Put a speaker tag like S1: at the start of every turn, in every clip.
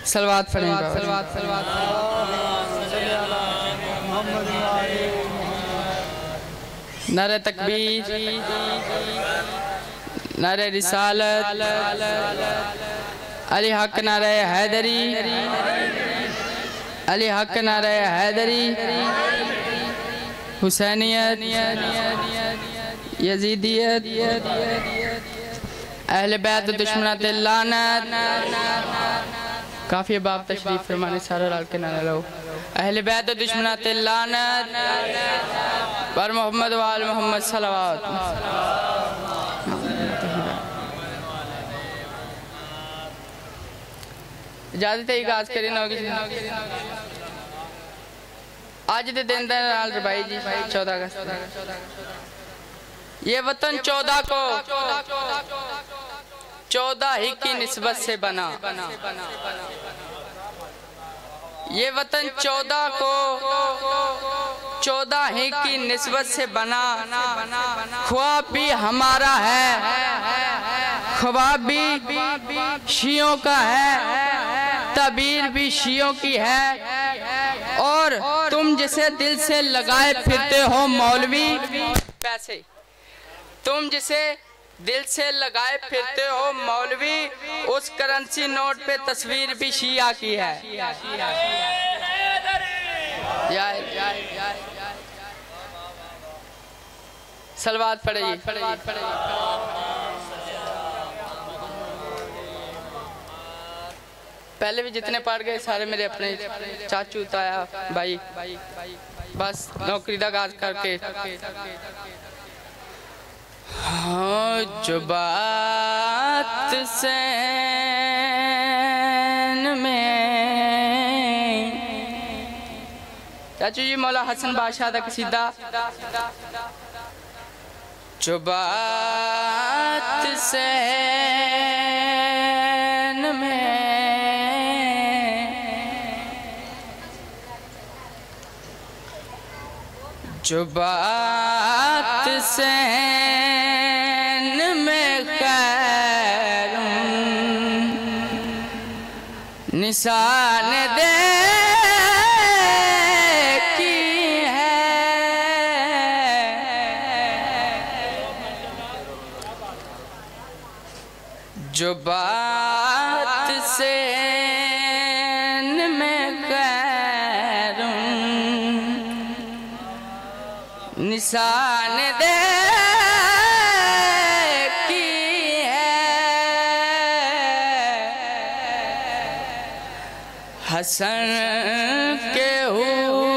S1: सलवात पढ़ें। नारे तकबीर, नारे रिसालत, अली हक नारे हैदरी, अली हक नारे हैदरी, हुसैनियत, यजीदियत, अहले बैत दुश्मनात लानत। काफ़ी बाप तशरीफ फरमाने सारा लाल के नारा लो। अहले बैत दुश्मनात लानत पर मोहम्मद वाल मोहम्मद सलावत। इजाजत है आगाज करें ना आज के दिन भाई जी 14 अगस्त। ये वतन 14 को 14 ही की निस्बत से बना। ये वतन 14 को 14 ही की निस्बत से बना। ख्वाब भी हमारा है, ख्वाब भी शियों का है, तबीर भी शियों की है। और तुम जिसे दिल से लगाए फिरते हो मौलवी पैसे, तुम जिसे दिल से लगाए फिरते हो मौलवी, उस करेंसी नोट पे तस्वीर भी शिया की है। सलवात पढ़ेगी। पहले भी जितने पढ़ गए सारे मेरे अपने चाचू ताया भाई, बस नौकरी का आगाज करके। हाँ जो बात सैन में चाचू जी मौला हसन बादशाह का कसीदा। जो बात सैन में जो बात सैन में खैर निशान दे की है। जो बात सैन में खैर निशान दे की है। हसन के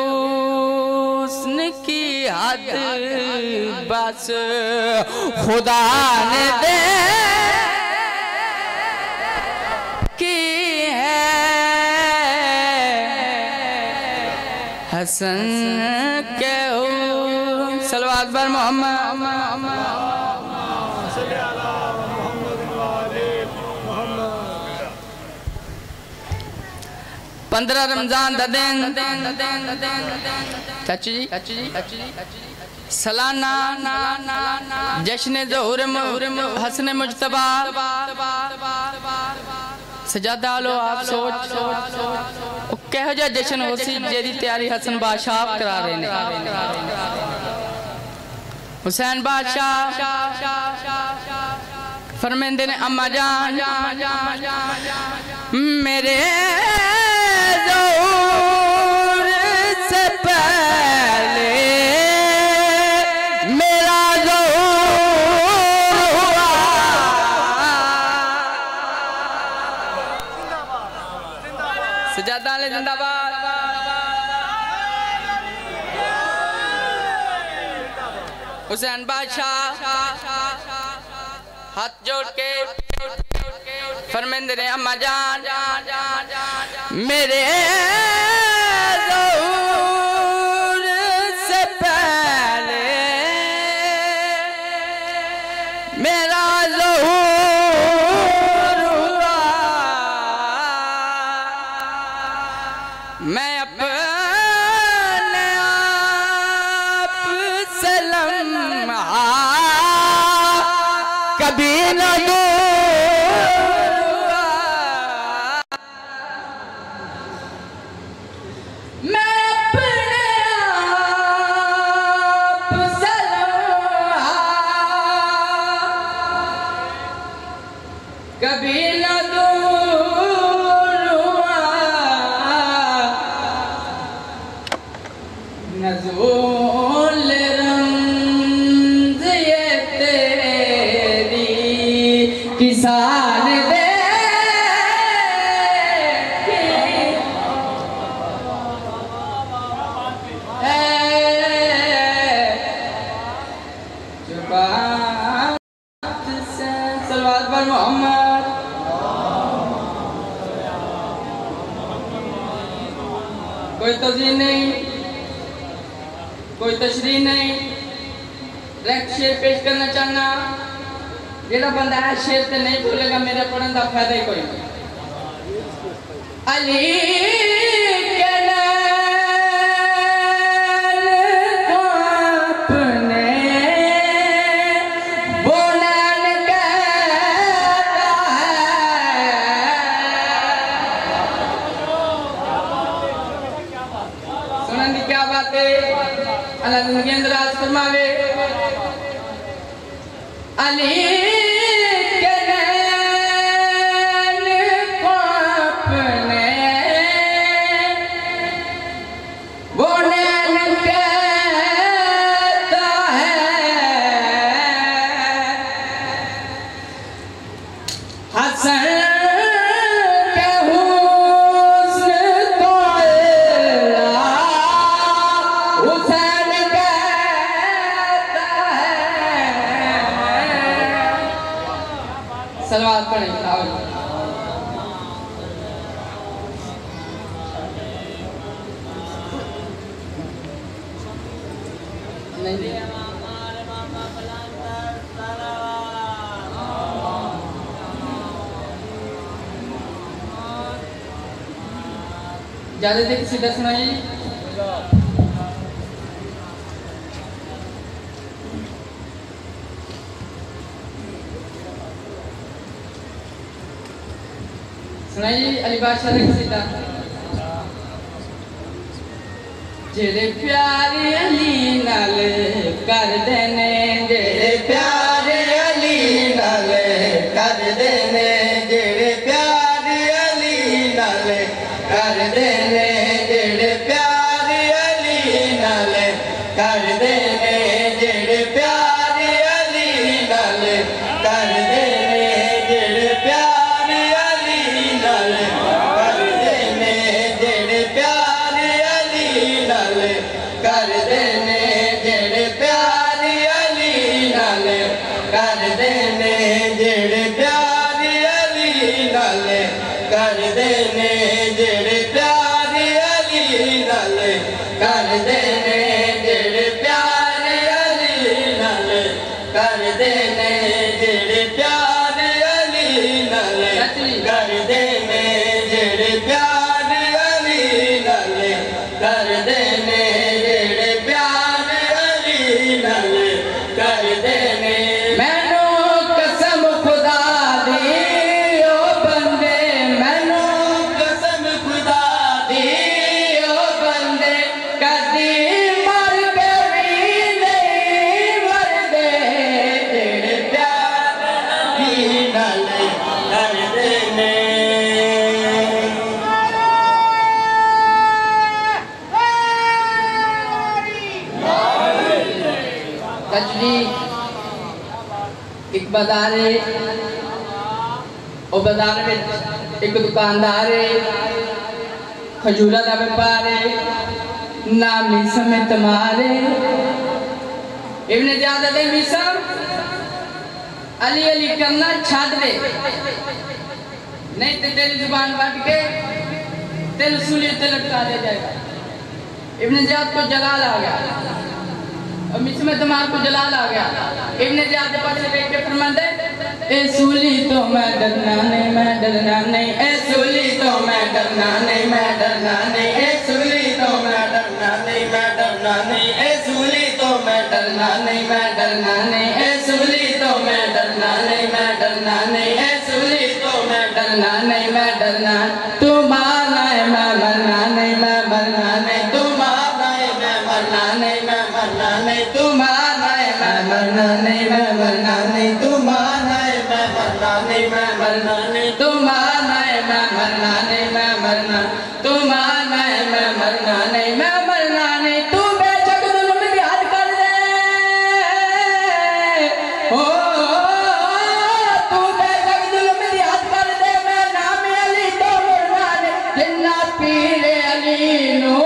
S1: हुस्न की हद बस खुदा ने दे की है। हसन के सलवात पर मोहम्मद 15 रमजान दा दिन चाची जी सालाना जश्न ज़ोहर हसन मुजतबा सजादा लो। आप सोच कहो जा जश्न हो सी जेदी तैयारी हसन बादशाह करा रहे ने। हुसैन बादशाह फरमाते ने अम्मा जान मेरे ज़ोहर से पहले मेरा ज़ोहर हुआ। सजादा ले जिंदाबाद। हुसैन बादशाह हाथ जोड़ के फरमाते ने अम्मा जान मेरे ज़ोहर से पहले मेरा ज़ोहर हुआ। मैं अपने आप से लम्हा कभी न दूर हुआ। कभी न दूर हुआ नज़ुल रंज़ ये तेरी किसान दे मोहम्मद कोई तज़ीन नहीं, कोई तशरीह नहीं, डायरेक्ट शेर पेश करना चाहना। जेड़ा बंदा है शेर से नहीं भूलेगा मेरे पढ़ने का फायदा ही कोई नहीं। अली के नैन को अपने बोलन कहता है। सुनन की क्या बात है? अल्लाह जिंदगी अंदर आज फरमावे अली के नैन को अपने वो नैन कहता है। हसन के हुस्न को हुसैन कहता है। सलवात पढ़ें ज्यादा देख सीधा सुनाई। सुनाई अली बादशाह देख सीधा। जेरे प्यारे अली नाल कर देने, जेरे प्यारे अली नाल कर देने, जेरे प्यारे अली नाल कर देने, जेरे प्यारे अली नाल कर देने, जेरे प्यारे अली नाल कर देने, जेरे प्यारे अली नाल कर देने, जेरे प्यारे अली नाल कर देने, जेरे प्यारे अली नाल कर देने, जेरे प्यारे अली नाल कर देने, जेरे प्यारे अली नाल कर देने, जेरे प्यारे अली नाल कर देने, जेरे प्यारे अली नाल कर देने, जेरे प्यारे अली नाल कर देने, जेरे प्यारे अली नाल कर देने। मैनू कसम खुदा दी ओ बंदे, मैनू कसम खुदा दी ओ बंदे, कदी मर के भी नहीं मरदे, जेड़े प्यार अली नाल कर देने। कजली एक बाजार है, और बाजार में एक दुकानदार है, खजूरा का व्यापार है, नाम मिसम तुम्हारे इब्ने ज़ियादत मिसम अली अली करना छाड़ दे, नहीं तो तेरी जुबान काट के तेल सूली ते लटका दे जाएगा। इब्ने ज़ियाद को जलाल आ गया और मिसम तुम्हारे को जलाल आ गया। इब्ने ज़ियाद पास देख के फरमाते ए सूली तो मैं डरना नहीं, मैं डरना नहीं, ए सूली तो मैं डरना नहीं, मैं डरना नहीं, ए सूली तो मैं डरना नहीं, मैं डरना नहीं, ए सूली तो मैं डरना नहीं, मैं डरना नहीं, ए सूली तो मैं डरना नहीं, मैं डरना नहीं, ए सूली तो मैं डरना नहीं, मैं डरना। तू मारना है मैं मरना नहीं, मैं मरना नहीं, तू मारना है मैं मरना नहीं, मैं मरना नहीं, तू मारना है मैं मरना नहीं, मैं मरना नहीं, तू मारना है मैं मरना नहीं, मैं मरना नहीं, तू मारना है मैं मरना नहीं, मैं मरना, तू मारना है मैं मरना नहीं, मैं मरना नहीं, तू बेशक जुल्म भी हद कर दे, ओ तू बेशक जुल्म भी हद कर दे, मैं नाम अली तो मरना नहीं, जिन्ना पीर अली नो